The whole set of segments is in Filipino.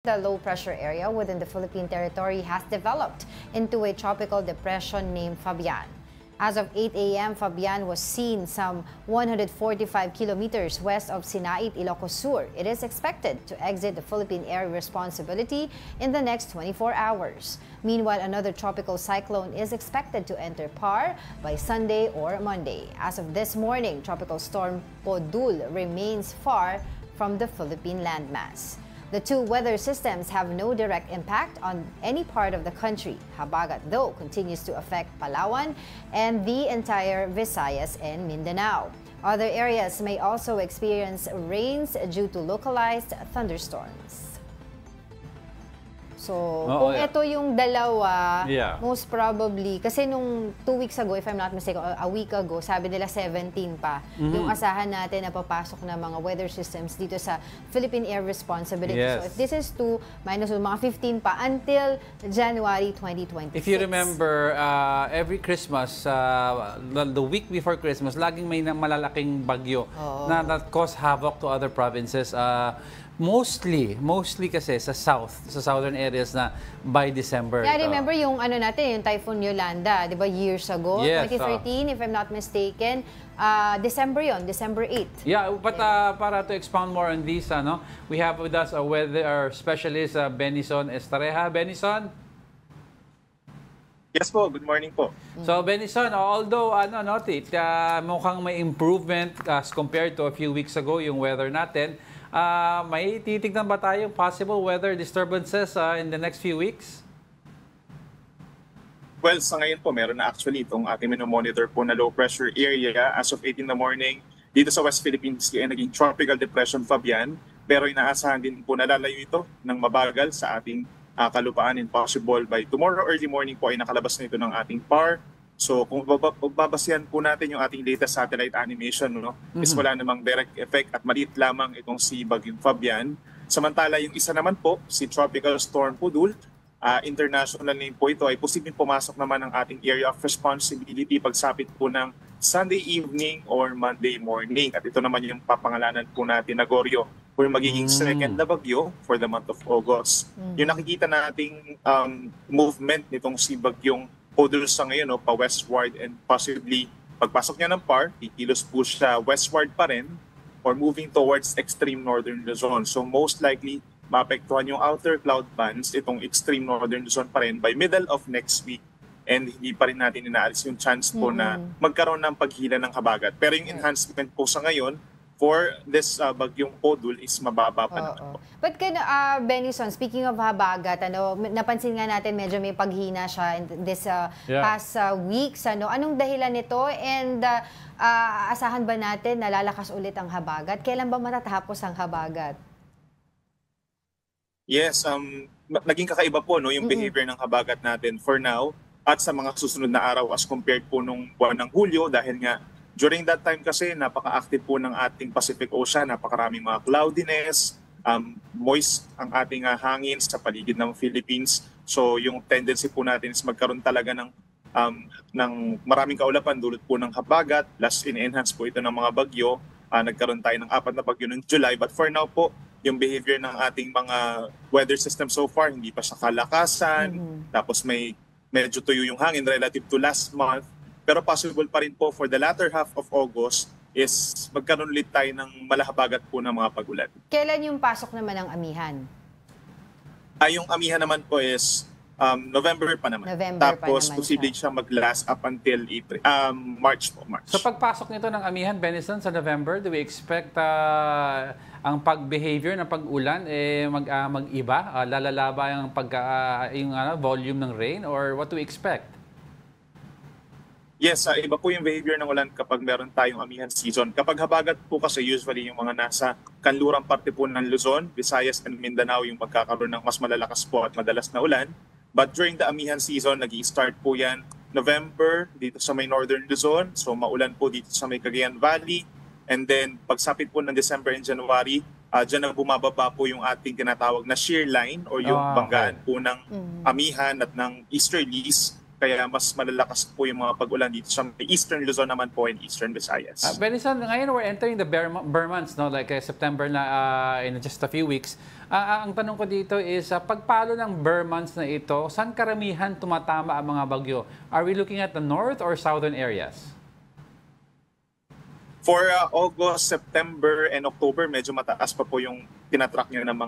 The low-pressure area within the Philippine territory has developed into a tropical depression named Fabian. As of 8 a.m., Fabian was seen some 145 kilometers west of Sinait, Ilocos Sur. It is expected to exit the Philippine Area Responsibility in the next 24 hours. Meanwhile, another tropical cyclone is expected to enter PAR by Sunday or Monday. As of this morning, Tropical Storm Podul remains far from the Philippine landmass. The two weather systems have no direct impact on any part of the country. Habagat, though, continues to affect Palawan and the entire Visayas and Mindanao. Other areas may also experience rains due to localized thunderstorms. So, kung ito yung dalawa, most probably, kasi nung 2 weeks ago, if I'm not mistaken, a week ago, sabi nila 17 pa, yung asahan natin na papasok na mga weather systems dito sa Philippine Air Responsibility. So, if this is 2, minus mga 15 pa until January 2026. If you remember, every Christmas, the week before Christmas, laging may malalaking bagyo na that cause havoc to other provinces. Mostly kasi sa southern areas na by December. Yeah, I remember yung ano natin, yung Typhoon Yolanda, 'di ba, years ago, yes, 2013 if I'm not mistaken, December 'yon, December 8. Yeah, but para to expound more on this, we have with us a weather specialist, Benison Estareja. Benison? Yes po, good morning po. So Benison, although mukhang may improvement as compared to a few weeks ago yung weather natin, may titignan ba tayong possible weather disturbances in the next few weeks? Well, sa ngayon po, meron na actually itong ating monitor po na low pressure area. As of 8 in the morning, dito sa West Philippines ay naging tropical depression Fabian. Pero inaasahan din po na lalayo ito ng mabagal sa ating kalupaan, and possible by tomorrow early morning po ay nakalabas na ito ng ating PAR. So kung babasihan po natin yung ating latest satellite animation, is wala namang direct effect at maliit lamang itong si Bagyong Fabian. Samantala yung isa naman po, si Tropical Storm Podul, international name po ito, ay posibleng pumasok naman ang ating area of responsibility pagsapit po ng Sunday evening or Monday morning. At ito naman yung papangalanan po natin na Goryo, or magiging second na bagyo for the month of August. Yung nakikita nating movement nitong si Bagyong Podul sa ngayon, pa-westward, and possibly pagpasok niya ng PAR, kikilos po siya westward pa rin or moving towards extreme northern Luzon. So most likely, maapektuhan yung outer cloud bands, itong extreme northern Luzon pa rin by middle of next week. And hindi pa rin natin inaalis yung chance po na magkaroon ng paghila ng habagat. Pero yung enhancement po sa ngayon, for this Bagyong Podul is mababa pa naman po. But Benison, speaking of habagat, napansin nga natin medyo may paghina siya in this past weeks. Anong dahilan nito? And asahan ba natin na lalakas ulit ang habagat? Kailan ba matatapos ang habagat? Yes, naging kakaiba po yung behavior ng habagat natin for now at sa mga susunod na araw as compared po nung buwan ng Hulyo, dahil nga during that time kasi napaka-active po ng ating Pacific Ocean, napakaraming mga cloudiness, moist ang ating hangin sa paligid ng Philippines. So yung tendency po natin is magkaroon talaga ng maraming kaulapan dulot po ng habagat. Last in-enhance po ito ng mga bagyo. Nagkaroon tayo ng 4 na bagyo noong July. But for now po, yung behavior ng ating mga weather system so far, hindi pa siya kalakasan. Tapos may medyo tuyo yung hangin relative to last month. Pero possible pa rin po for the latter half of August is magkaroon ulit tayo ng malahabagat po ng mga pagulan. Kailan yung pasok naman ng amihan? Yung amihan naman po is November pa naman. Tapos posible siya mag-last up until March po. March. So pagpasok nito ng amihan, Benison, sa November, do we expect ang pag-behavior ng pag-ulan mag-iba? Lalalaba yung volume ng rain, or what do we expect? Yes, iba po yung behavior ng ulan kapag meron tayong amihan season. Kapag habagat po kasi usually yung mga nasa kanlurang parte po ng Luzon, Visayas and Mindanao yung magkakaroon ng mas malalakas po at madalas na ulan. But during the amihan season, nag-i-start po yan November dito sa may northern Luzon. So maulan po dito sa may Cagayan Valley. And then pagsapit po ng December and January, dyan na bumababa po yung ating tinatawag na shear line or yung banggaan po ng amihan at ng easterlies. Kaya mas malalakas po yung mga pag-ulan dito sa Eastern Luzon naman po and Eastern Visayas. Benison, ngayon we're entering the bare months, no? Like September na in just a few weeks. Ang tanong ko dito is, pagpalo ng Burr months na ito, saan karamihan tumatama ang mga bagyo? Are we looking at the north or southern areas? For August, September, and October, medyo mataas pa po yung tinatrack nyo ng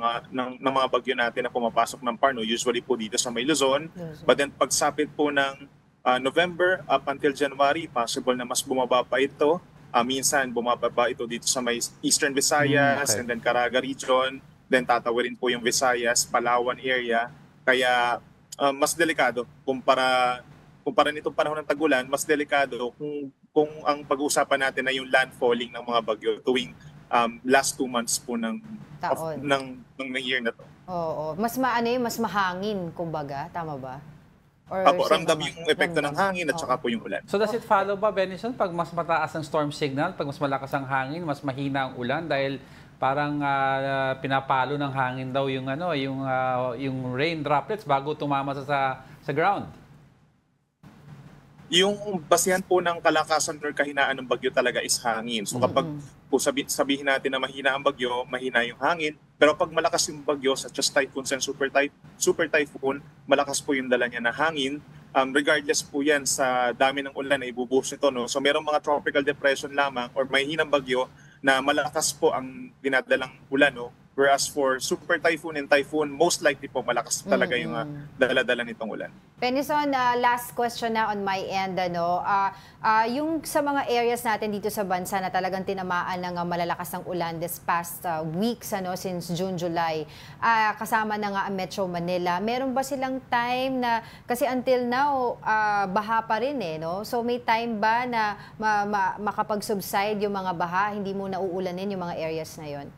mga bagyo natin na pumapasok ng PAR, no? Usually po dito sa may Luzon. But then pagsapit po ng November up until January, possible na mas bumaba pa ito. Minsan bumababa ito dito sa may Eastern Visayas and then Caraga region. Then tatawirin po yung Visayas, Palawan area. Kaya mas delikado kumpara nitong panahon ng tag-ulan, mas delikado kung ang pag-uusapan natin ay yung landfalling ng mga bagyo tuwing last 2 months po ng year na to. Oo. Mas mas mahangin, kumbaga. Tama ba? Or Apo, ramdam yung epekto ng hangin at saka po yung ulan. So does it follow ba, Benison, pag mas mataas ang storm signal, pag mas malakas ang hangin, mas mahina ang ulan dahil parang pinapalo ng hangin daw yung rain droplets bago tumama sa ground? Yung basihan po ng kalakasan or kahinaan ng bagyo talaga is hangin. So kapag po sabihin natin na mahina ang bagyo, mahina yung hangin. Pero pag malakas yung bagyo, such as typhoons and super typhoon, malakas po yung dala niya na hangin. Regardless po yan sa dami ng ulan na ibubuhos nito. No? So merong mga tropical depression lamang or mahinang bagyo na malakas po ang dinadalang ulan. No? Whereas for super typhoon and typhoon, most likely po malakas talaga yung dala-dala nitong ulan. Benison, last question na on my end. Yung sa mga areas natin dito sa bansa na talagang tinamaan ng malalakas ng ulan this past weeks, since June, July, kasama na nga ang Metro Manila, meron ba silang time na, kasi until now, baha pa rin no? So may time ba na makapag-subside yung mga baha, hindi mo nauulanin yung mga areas na yon?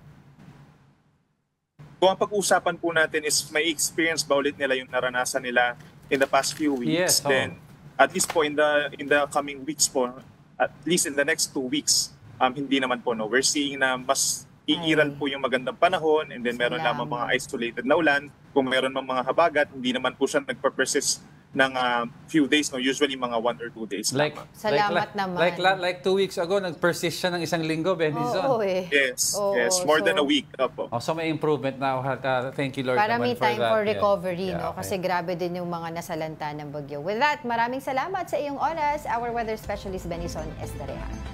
Kung ang pag-uusapan po natin is may experience ba ulit nila yung naranasan nila in the past few weeks, then at least po in the coming weeks po, at least in the next 2 weeks, hindi naman po, no. We're seeing na mas iiral po yung magandang panahon and then meron lamang mga isolated na ulan. Kung meron mang mga habagat, hindi naman po siya nagpa-persist ng few days, no, usually mga 1 or 2 days. Salamat naman. Like 2 weeks ago, nag-persist siya ng 1 linggo, Benison. Yes, more than a week. So may improvement now. Thank you, Lord. Para may time for recovery, no? Kasi grabe din yung mga nasalanta ng bagyo. With that, maraming salamat sa iyong oras, our weather specialist Benison Estarehan.